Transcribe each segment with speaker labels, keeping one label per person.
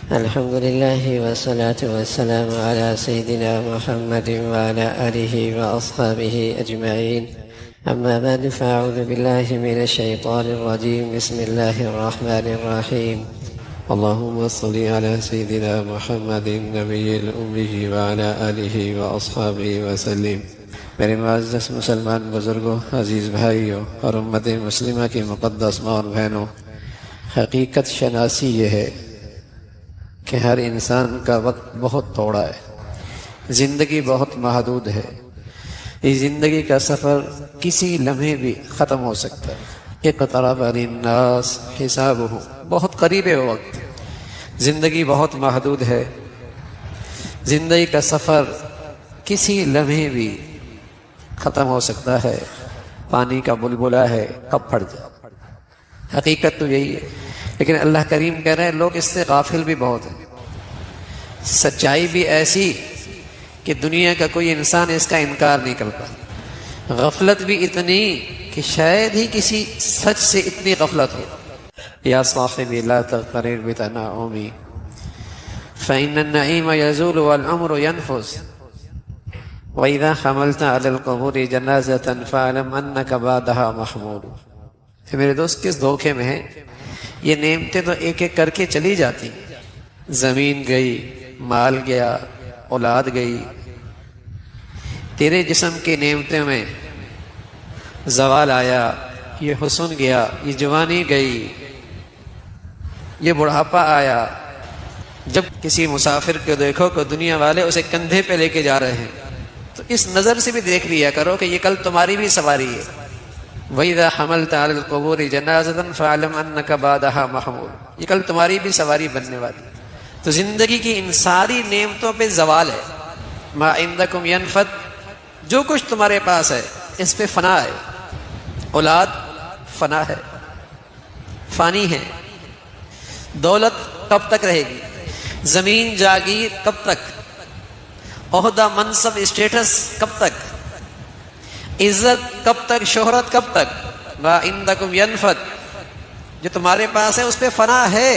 Speaker 1: الحمد لله والصلاة والسلام على سيدنا محمد وعلى آله وأصحابه أجمعين. أما بعد، فأعوذ بالله من الشيطان الرجيم. بسم الله الرحمن الرحيم. اللهم صل على سيدنا محمد النبي الأمي وعلى آله وأصحابه وسلم. میرے معزز مسلمان بزرگوں، عزیز بھائیوں اور امت مسلمہ کی مقدس ماں اور بہنوں، حقیقت شناسی یہ ہے کہ ہر انسان کا وقت بہت تھوڑا ہے، زندگی بہت محدود ہے. اس زندگی کا سفر کسی لمحے بھی ختم ہو سکتا ہے. اقترب للناس حسابهم، بہت قریب ہے وقت. زندگی بہت محدود ہے، زندگی کا سفر کسی لمحے بھی ختم ہو سکتا ہے. پانی کا بلبلا ہے، کب پھٹ جائے. حقیقت تو یہی ہے، لیکن اللہ کریم کہہ رہے ہیں لوگ اس سے غافل بھی بہت ہیں. سچائی بھی ایسی کہ دنیا کا کوئی انسان اس کا انکار نہیں کرتا. غفلت بھی اتنی کہ شاید ہی کسی سچ سے اتنی غفلت ہو. یا صاحبی لا تغترر بتنعمی فإن النعیم یزول والعمر ينفذ وإذا حملت على القبور جنازة فاعلم أنك بعدها محمول. میرے دوست کس دھوکے میں ہیں؟ یہ نعمتیں تو ایک ایک کر کے چلی جاتی. زمین گئی، مال گیا، اولاد گئی. تیرے جسم کی نعمتوں میں زوال آیا، یہ حسن گیا، یہ جوانی گئی، یہ بڑھاپا آیا. جب کسی مسافر کو دیکھو کہ دنیا والے اسے کندھے پہ لے کے جا رہے ہیں تو اس نظر سے بھی دیکھ لیا کرو کہ یہ کل تمہاری بھی سواری ہے. وَإِذَا حَمَلْتَ عَلَى الْقُبُورِ جَنَازَةً فَاعْلَمْ أَنَّكَ بَعْدَهَا مَحْمُولٌ. یہ کل تمہاری بھی سواری بننے والی. تو زندگی کی ان ساری نعمتوں پہ زوال ہے. مَا عِندَكُمْ يَنْفَدُ، جو کچھ تمہارے پاس ہے اس پہ فنا ہے. اولاد فنا ہے، فانی ہے. دولت کب تک رہے گی؟ زمین جاگیر کب تک؟ عہدہ منصب اسٹیٹس کب تک؟ عزت کب تک؟ شہرت کب تک؟ ما عندکم ینفد، جو تمہارے پاس ہے اس پہ فنا ہے،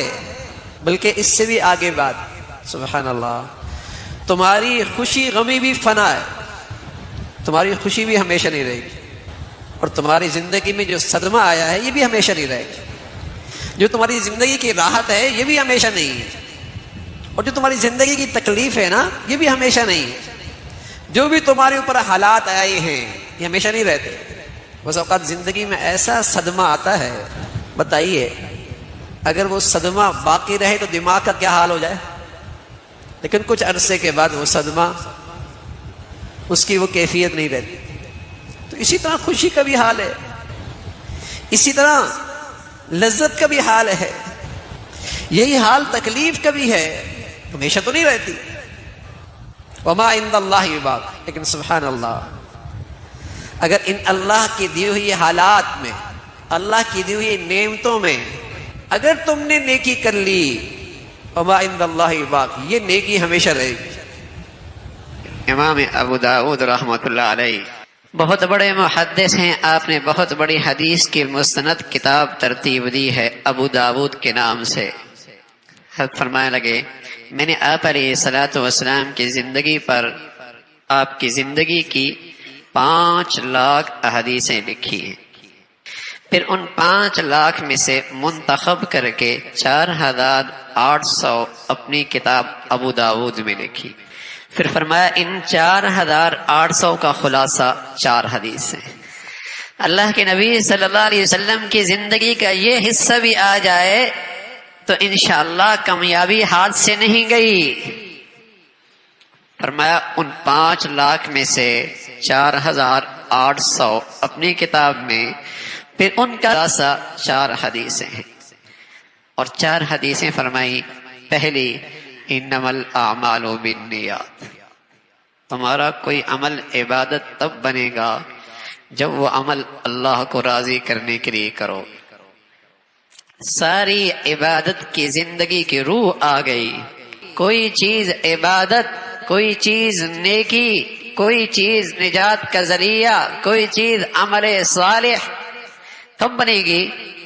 Speaker 1: بلکہ اس سے بھی آگے بات. سبحان اللہ. تمہاری خوشی غمی بھی فنا ہے، تمہاری خوشی بھی ہمیشہ نہیں رہے گی. اور تمہاری زندگی میں جو صدمہ آیا ہے یہ بھی ہمیشہ نہیں رہے گا. جو تمہاری زندگی کی راحت ہے یہ بھی ہمیشہ نہیں ہے. اور جو تمہاری زندگی کی تکلیف ہے نا یہ بھی ہمیشہ نہیں ہے. جو بھی تمہارے اوپر حالات آئے ہیں یہ ہمیشہ نہیں رہتے. بس اوقات زندگی میں ایسا صدمہ آتا ہے، بتائیے اگر وہ صدمہ باقی رہے تو دماغ کا کیا حال ہو جائے. لیکن کچھ عرصے کے بعد وہ صدمہ، اس کی وہ کیفیت نہیں رہتی. تو اسی طرح خوشی کا بھی حال ہے، اسی طرح لذت کا بھی حال ہے. یہی حال تکلیف کا بھی ہے، ہمیشہ تو نہیں رہتی. وما عند اللہ باق. لیکن سبحان اللہ، اگر ان اللہ کی دی ہوئی حالات میں، اللہ کی دی ہوئی نعمتوں میں اگر تم نے نیکی کر لی، وما عند اللہ باق، یہ نیکی ہمیشہ رہے گی.
Speaker 2: امام ابو داود رحمۃ اللہ علیہ بہت بڑے محدث ہیں. آپ نے بہت بڑی حدیث کی مستند کتاب ترتیب دی ہے ابو داود کے نام سے. حضرت فرمانے لگے میں نے آپ علیہ الصلوۃ والسلام کی زندگی پر آپ کی زندگی کی 5 لاکھ احادیثیں لکھی ہیں. پھر ان 5 لاکھ میں سے منتخب کر کے 4800 اپنی کتاب ابو داود میں لکھی. پھر فرمایا ان 4800 کا خلاصہ 4 حدیث ہیں. اللہ کے نبی صلی اللہ علیہ وسلم کی زندگی کا یہ حصہ بھی آ جائے تو انشاءاللہ کامیابی ہاتھ سے نہیں گئی. فرمایا ان 5 لاکھ میں سے 4800 اپنی کتاب میں، پھر ان کا خلاصہ 4 حدیثیں ہیں. اور 4 حدیثیں فرمائی. پہلی، انما الاعمال بالنیات، تمہارا کوئی عمل عبادت تب بنے گا جب وہ عمل اللہ کو راضی کرنے کے لیے کرو. ساری عبادت کی زندگی کی روح آ گئی. کوئی چیز عبادت، کوئی چیز نیکی، کوئی چیز نجات کا ذریعہ، کوئی چیز عمل صالح کب بنے گی؟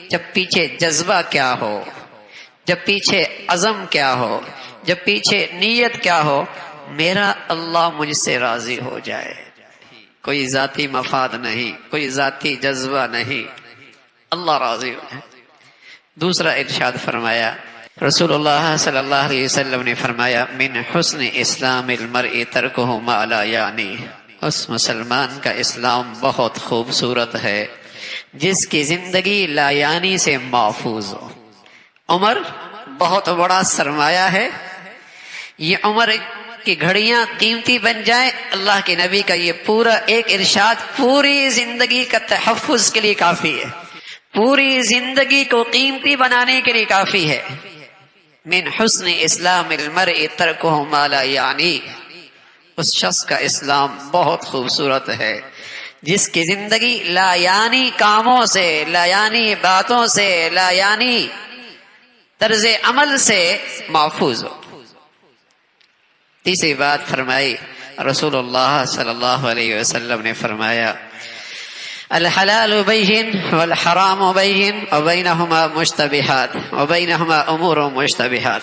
Speaker 2: جب پیچھے جذبہ کیا ہو، جب پیچھے عزم کیا ہو، جب پیچھے نیت کیا ہو، میرا اللہ مجھ سے راضی ہو جائے، کوئی ذاتی مفاد نہیں، کوئی ذاتی جذبہ نہیں، اللہ راضی ہو جائے۔ دوسرا ارشاد فرمایا رسول اللہ صلی اللہ علیہ وسلم نے فرمایا من حسن اسلام المرء ترکہ ما لا یعنی، اس مسلمان کا اسلام بہت خوبصورت ہے جس کی زندگی لا یعنی سے محفوظ ہو۔ عمر بہت بڑا سرمایہ ہے، یہ عمر کی گھڑیاں قیمتی بن جائیں، اللہ کے نبی کا یہ پورا ایک ارشاد پوری زندگی کا تحفظ کے لیے کافی ہے، پوری زندگی کو قیمتی بنانے کے لیے کافی ہے۔ من حسن اسلام المرء ترکہ ما لا یعنی، اس شخص کا اسلام بہت خوبصورت ہے جس کی زندگی لا یعنی کاموں سے، لا یعنی باتوں سے، لا یعنی طرز عمل سے محفوظ ہو۔ تیسری بات فرمائی رسول اللہ صلی اللہ علیہ وسلم نے فرمایا الحلال بین والحرام بین وبینہما مشتبہات وبینہما امور مشتبہات،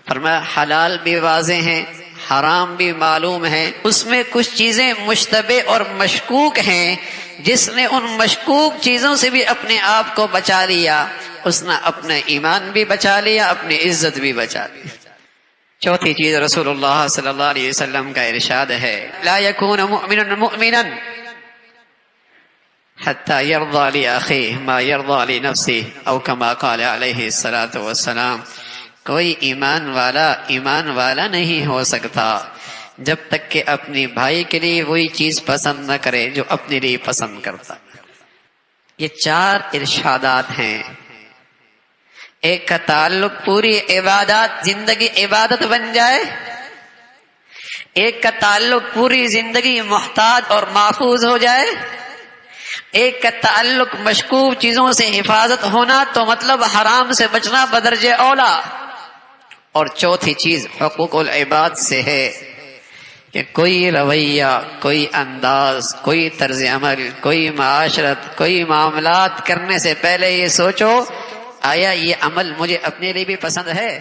Speaker 2: فرمایا حلال بھی واضح ہیں، حرام بھی معلوم ہے، اس میں کچھ چیزیں مشتبہ اور مشکوک ہیں، جس نے ان مشکوک چیزوں سے بھی اپنے آپ کو بچا لیا، اس نے اپنا ایمان بھی بچا لیا، اپنی عزت بھی بچا لی۔ چوتھی چیز رسول اللہ صلی اللہ علیہ وسلم کا ارشاد ہے لا یکون مؤمن مؤمنا حتی یرضى لأخیہ ما یرضى لنفسہ او کما قال علیہ الصلاۃ والسلام، کوئی ایمان والا نہیں ہو سکتا جب تک کہ اپنی بھائی کے لیے وہی چیز پسند نہ کرے جو اپنے لیے پسند کرتا۔ یہ چار ارشادات ہیں، ایک کا تعلق پوری عبادات، زندگی عبادت بن جائے، ایک کا تعلق پوری زندگی محتاط اور محفوظ ہو جائے، ایک کا تعلق مشکوک چیزوں سے حفاظت ہونا تو مطلب حرام سے بچنا بدرجہ اولا، اور چوتھی چیز حقوق العباد سے ہے کہ کوئی رویہ، کوئی انداز، کوئی طرز عمل، کوئی معاشرت، کوئی معاملات کرنے سے پہلے یہ سوچو آیا یہ عمل مجھے اپنے لیے بھی پسند ہے،